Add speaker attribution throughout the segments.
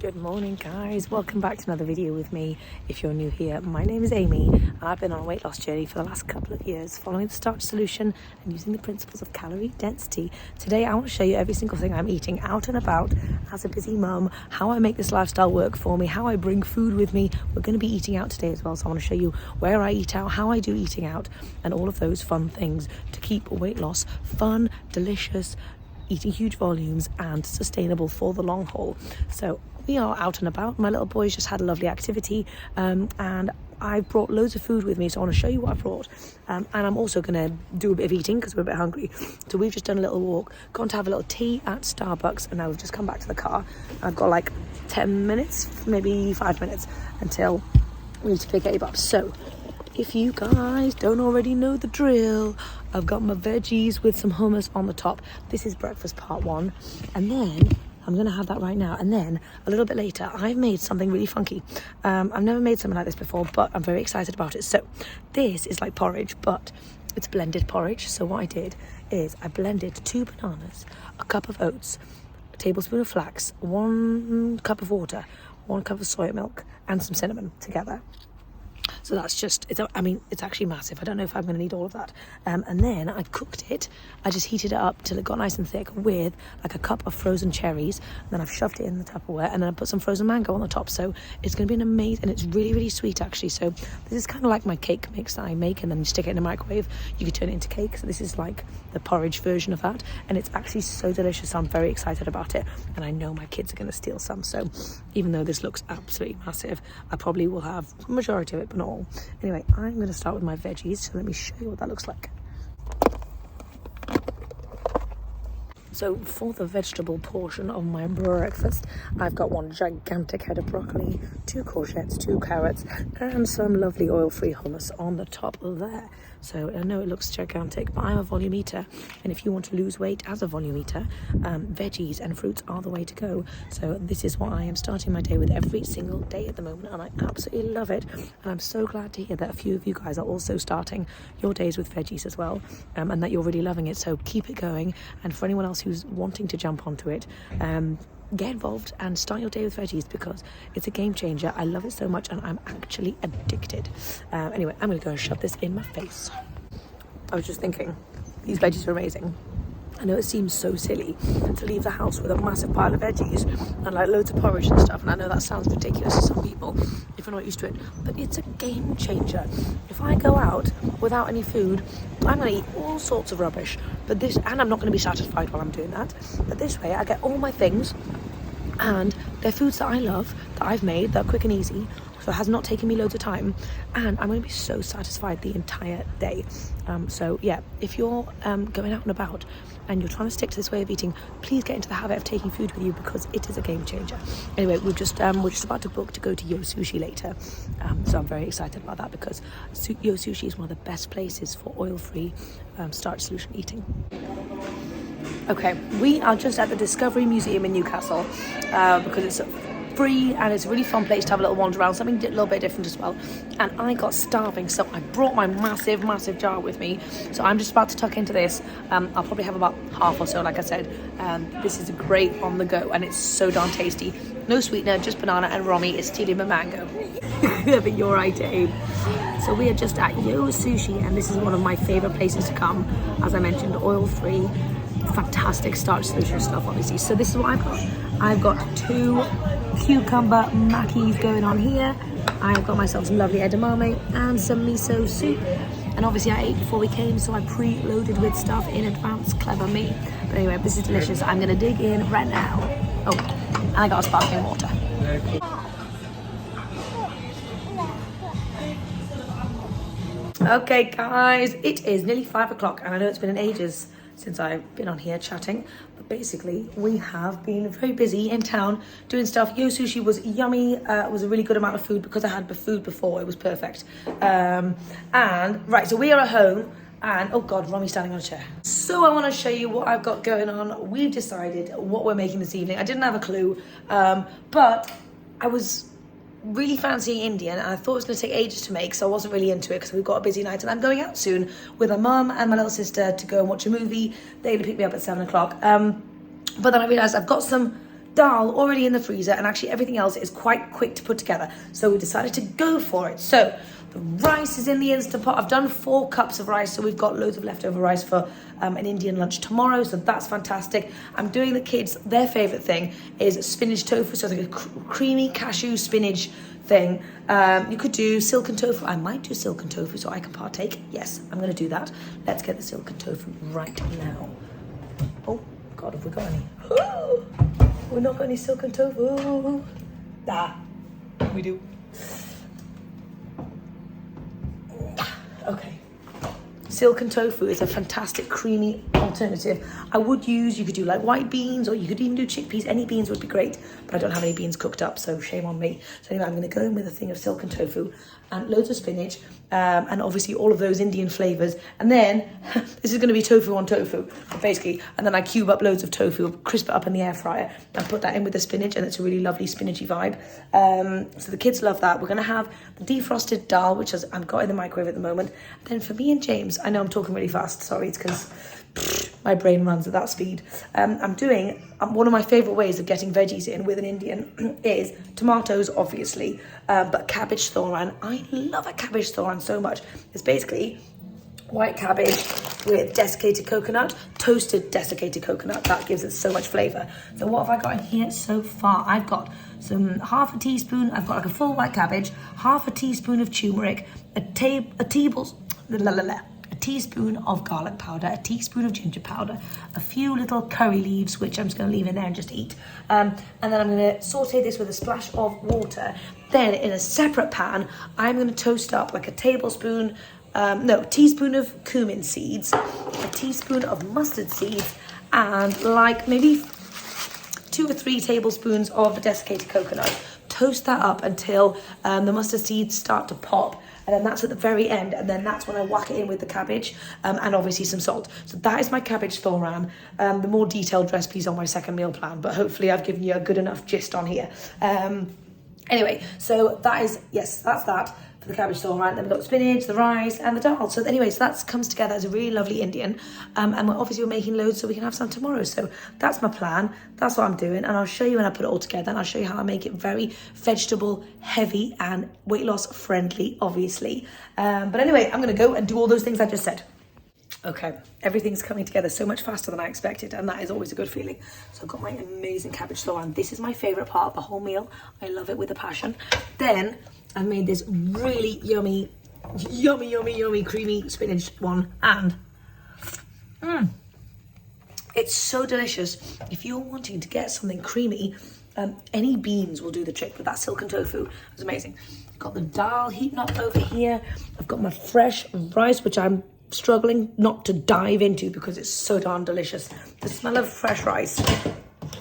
Speaker 1: Good morning guys, welcome back to another video with me. If you're new here, my name is Amy and I've been on a weight loss journey for the last couple of years following the Starch Solution and using the principles of calorie density. Today I want to show you every single thing I'm eating out and about as a busy mum, how I make this lifestyle work for me, how I bring food with me. We're going to be eating out today as well, so I want to show you where I eat out, how I do eating out, and all of those fun things to keep weight loss fun, delicious, eating huge volumes and sustainable for the long haul. So we are out and about. My little boy's just had a lovely activity and I brought loads of food with me, so I want to show you what I brought, and I'm also going to do a bit of eating because we're a bit hungry. So we've just done a little walk, gone to have a little tea at Starbucks, and now we've just come back to the car. I've got like 10 minutes, maybe 5 minutes until we need to pick Abe up. So if you guys don't already know the drill, I've got my veggies with some hummus on the top. This is breakfast part one, and then I'm going to have that right now. And then a little bit later, I've made something really funky. I've never made something like this before, but I'm very excited about it. So this is like porridge, but it's blended porridge. So what I did is I blended 2 bananas, a cup of oats, a tablespoon of flax, 1 cup of water, 1 cup of soy milk, and some cinnamon together. So that's just, it's actually massive. I don't know if I'm going to need all of that. And then I cooked it. I just heated it up till it got nice and thick with like a cup of frozen cherries. And then I've shoved it in the Tupperware, and then I put some frozen mango on the top. So it's going to be an amazing, and it's really, really sweet actually. So this is kind of like my cake mix that I make, and then you stick it in the microwave. You can turn it into cake. So this is like the porridge version of that. And it's actually so delicious. So I'm very excited about it. And I know my kids are going to steal some. So even though this looks absolutely massive, I probably will have a majority of it, but not all. Anyway, I'm going to start with my veggies, so let me show you what that looks like. So for the vegetable portion of my breakfast, I've got 1 gigantic head of broccoli, 2 courgettes, 2 carrots, and some lovely oil-free hummus on the top there. So I know it looks gigantic, but I'm a volume eater, and if you want to lose weight as a volume eater, veggies and fruits are the way to go. So this is what I am starting my day with every single day at the moment, and I absolutely love it. And I'm so glad to hear that a few of you guys are also starting your days with veggies as well, and that you're really loving it. So keep it going. And for anyone else who's wanting to jump onto it, get involved and start your day with veggies, because it's a game changer. I love it so much, and I'm actually addicted. Anyway, I'm gonna go and shove this in my face. I was just thinking, these veggies are amazing. I know it seems so silly to leave the house with a massive pile of veggies and like loads of porridge and stuff, and I know that sounds ridiculous to some people if you're not used to it, but it's a game changer. If I go out without any food, I'm going to eat all sorts of rubbish, but this, and I'm not going to be satisfied while I'm doing that, but this way I get all my things, and they're foods that I love, that I've made, that are quick and easy, so it has not taken me loads of time, and I'm going to be so satisfied the entire day. So yeah, if you're going out and about and you're trying to stick to this way of eating, please get into the habit of taking food with you, because it is a game changer. Anyway, we're just about to book to go to Yo Sushi later, so I'm very excited about that, because Yo Sushi is one of the best places for oil-free starch solution eating. Okay, we are just at the Discovery Museum in Newcastle, because it's free and it's a really fun place to have a little wander around, something a little bit different as well. And I got starving, so I brought my massive jar with me. So I'm just about to tuck into this. I'll probably have about half or so, like I said. This is great on the go, and it's so darn tasty. No sweetener, just banana, and Romy is stealing my mango. But you're right, Abe. So we are just at Yo Sushi, and this is one of my favorite places to come. As I mentioned, oil-free, fantastic starch solution stuff, obviously. So this is what I've got. I've got 2 cucumber makis going on here. I've got myself some lovely edamame and some miso soup. And obviously I ate before we came, so I pre-loaded with stuff in advance. Clever me. But anyway, this is delicious. I'm going to dig in right now. Oh, and I got a sparkling water. Okay guys, it is nearly 5 o'clock, and I know it's been ages since I've been on here chatting, but basically we have been very busy in town doing stuff. Yo Sushi was yummy. It was a really good amount of food, because I had food before. It was perfect. And right, so we are at home, and oh god, Romy's standing on a chair. So I want to show you what I've got going on. We've decided what we're making this evening. I didn't have a clue, but I was really fancying Indian, and I thought it was going to take ages to make, so I wasn't really into it because we've got a busy night, and I'm going out soon with my mum and my little sister to go and watch a movie. They're going to pick me up at 7 o'clock. But then I realised I've got some dal already in the freezer, and actually everything else is quite quick to put together. So we decided to go for it. So the rice is in the Instant Pot. I've done 4 cups of rice, so we've got loads of leftover rice for an Indian lunch tomorrow, so that's fantastic. I'm doing the kids, their favourite thing is spinach tofu, so like a creamy cashew spinach thing. You could do silken tofu. I might do silken tofu so I can partake. Yes, I'm going to do that. Let's get the silken tofu right now. Oh, God, have we got any? We're not got any silken tofu. We do. Okay. Silken tofu is a fantastic creamy alternative. You could do like white beans, or you could even do chickpeas. Any beans would be great, but I don't have any beans cooked up, so shame on me. So anyway, I'm going to go in with a thing of silken tofu and loads of spinach, and obviously all of those Indian flavors. And then this is going to be tofu on tofu, basically. And then I cube up loads of tofu, crisp it up in the air fryer, and put that in with the spinach, and it's a really lovely spinachy vibe. So the kids love that. We're going to have the defrosted dal, which I've got in the microwave at the moment. Then for me and James, I know I'm talking really fast. Sorry, it's because my brain runs at that speed. I'm doing one of my favourite ways of getting veggies in with an Indian is tomatoes, obviously, but cabbage thoran. I love a cabbage thoran so much. It's basically white cabbage with desiccated coconut, toasted desiccated coconut. That gives it so much flavour. So what have I got in here so far? I've got half a teaspoon. I've got like a full white cabbage, half a teaspoon of turmeric, a teaspoon of garlic powder, a teaspoon of ginger powder, a few little curry leaves, which I'm just going to leave in there and just eat. And then I'm going to saute this with a splash of water. Then in a separate pan, I'm going to toast up like a teaspoon of cumin seeds, a teaspoon of mustard seeds, and like maybe 2 or 3 tablespoons of the desiccated coconut. Toast that up until the mustard seeds start to pop. And then that's at the very end, and then that's when I whack it in with the cabbage, and obviously some salt. So that is my cabbage thoran. The more detailed recipe's on my second meal plan, but hopefully I've given you a good enough gist on here. Anyway, so that's that for the cabbage thoran. Then we've got spinach, the rice, and the dal. So anyway, so that comes together as a really lovely Indian, and we're making loads so we can have some tomorrow. So that's my plan. That's what I'm doing, and I'll show you when I put it all together, and I'll show you how I make it very vegetable heavy and weight loss friendly, obviously. But anyway, I'm going to go and do all those things I just said. Okay, everything's coming together so much faster than I expected, and that is always a good feeling. So I've got my amazing cabbage thoran. This is my favourite part of the whole meal. I love it with a passion. Then I've made this really yummy, creamy spinach one, and it's so delicious. If you're wanting to get something creamy, any beans will do the trick, but that silken tofu is amazing. I've got the dal heating up over here. I've got my fresh rice, which I'm struggling not to dive into because it's so darn delicious. The smell of fresh rice,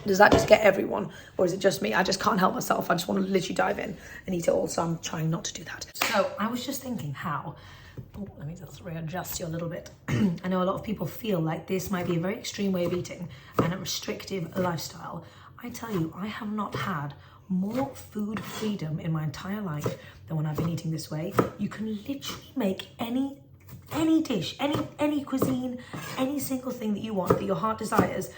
Speaker 1: does that just get everyone, or is it just me? I just can't help myself. I just want to literally dive in and eat it all, so I'm trying not to do that. So I was just thinking let me just readjust you a little bit. I know a lot of people feel like this might be a very extreme way of eating and a restrictive lifestyle. I tell you, I have not had more food freedom in my entire life than when I've been eating this way. You can literally make any dish, any cuisine, any single thing that you want, that your heart desires.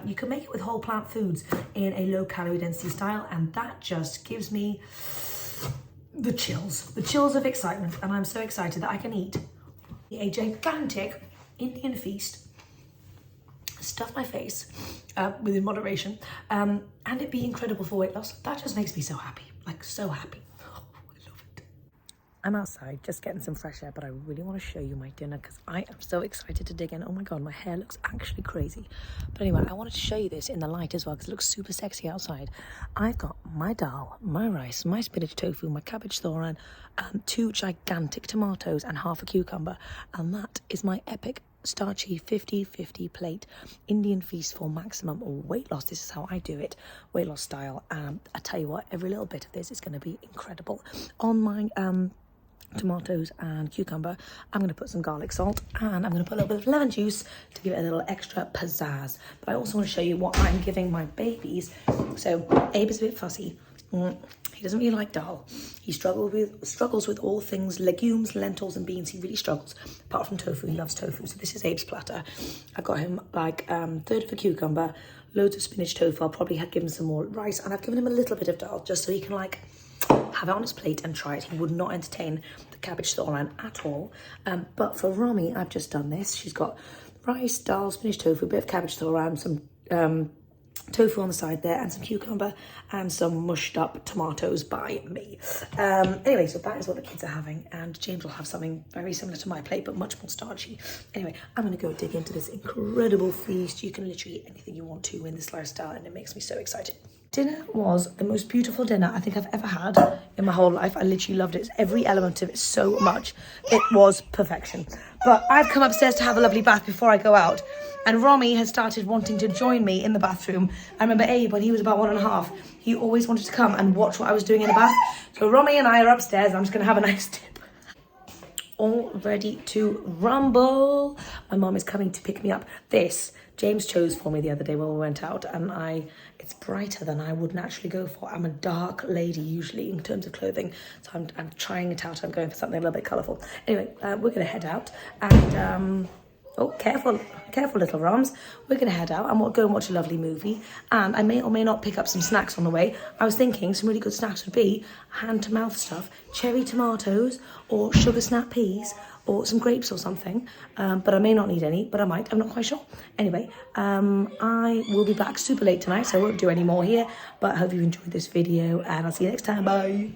Speaker 1: You can make it with whole plant foods in a low calorie density style, and that just gives me the chills of excitement. And I'm so excited that I can eat a gigantic Indian feast, stuff my face within moderation, and it be incredible for weight loss. That just makes me so happy, like so happy. I'm outside just getting some fresh air, but I really want to show you my dinner because I am so excited to dig in. Oh my God, my hair looks actually crazy. But anyway, I wanted to show you this in the light as well because it looks super sexy outside. I've got my dal, my rice, my spinach tofu, my cabbage thoran, 2 gigantic tomatoes and half a cucumber. And that is my epic starchy 50-50 plate Indian feast for maximum weight loss. This is how I do it, weight loss style. I tell you what, every little bit of this is going to be incredible. On my tomatoes and cucumber, I'm going to put some garlic salt, and I'm going to put a little bit of lemon juice to give it a little extra pizzazz. But I also want to show you what I'm giving my babies. So Abe is a bit fussy. He doesn't really like dal. He struggles with all things legumes, lentils and beans. He really struggles. Apart from tofu, he loves tofu. So this is Abe's platter. I got him like 1/3 of a cucumber, loads of spinach tofu. I'll probably give him some more rice, and I've given him a little bit of dal just so he can like have it on his plate and try it. He would not entertain the cabbage thoran at all. But for Romy, I've just done this. She's got rice, dal, spinach tofu, a bit of cabbage thoran, some tofu on the side there, and some cucumber and some mushed up tomatoes by me. Anyway, so that is what the kids are having, and James will have something very similar to my plate but much more starchy. Anyway, I'm going to go dig into this incredible feast. You can literally eat anything you want to in this lifestyle, and it makes me so excited. Dinner was the most beautiful dinner I think I've ever had in my whole life. I literally loved it. Every element of it so much. It was perfection. But I've come upstairs to have a lovely bath before I go out. And Romy has started wanting to join me in the bathroom. I remember Abe, when he was about 1.5, he always wanted to come and watch what I was doing in the bath. So Romy and I are upstairs. I'm just going to have a nice dip. All ready to rumble. My mum is coming to pick me up. This James chose for me the other day when we went out, and it's brighter than I would naturally go for. I'm a dark lady usually in terms of clothing, so I'm trying it out. I'm going for something a little bit colourful. Anyway, we're going to head out, and oh, careful little Roms. We're going to head out and we'll go and watch a lovely movie, and I may or may not pick up some snacks on the way. I was thinking some really good snacks would be hand-to-mouth stuff, cherry tomatoes or sugar snap peas, or some grapes or something, but I may not need any, but I might, I'm not quite sure. Anyway, I will be back super late tonight, so I won't do any more here, but I hope you enjoyed this video, and I'll see you next time. Bye.